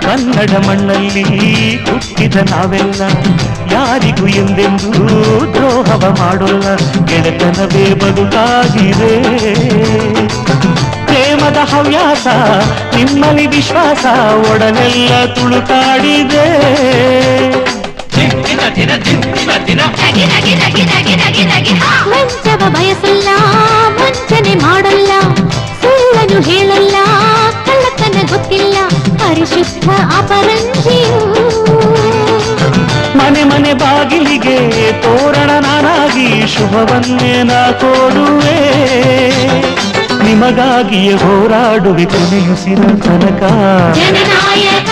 ಕನ್ನಡ ಮಣ್ಣಲ್ಲಿ ಹುಟ್ಟಿದ ನಾವೆಲ್ಲ ಯಾರಿಗೂ ಎಂದೆಂದೂ ದ್ರೋಹವ ಮಾಡೋಲ್ಲ. ಗೆಳೆತನವೇ ಬದುಕಾಗಿದೆ, ಪ್ರೇಮದ ಹವ್ಯಾಸ ನಿಮ್ಮಲ್ಲಿ ವಿಶ್ವಾಸ ಒಡನೆಲ್ಲ ತುಳುಕಾಡಿದೆ. ವಂಚವ ಬಯಸಲ್ಲ, ವಂಚನೆ ಮಾಡಲ್ಲ, ಸುಳ್ಳನು ಹೇಳಲ್ಲ, ಕಳ್ಳತನ ಗೊತ್ತಿಲ್ಲ, ಪರಿಶುದ್ಧ ಅಪರಂಜಿಯು. ಮನೆ ಮನೆ ಬಾಗಿಲಿಗೆ ತೋರಣ ನಾನಾಗಿ ಶುಭವನ್ನೇ ನಾ ಕೋರುವೆ. ನಿಮಗಾಗಿಯೇ ಹೋರಾಡುವೆ ಕೊನೆಯುಸಿರ ತನಕ. ಜನನಾಯಕ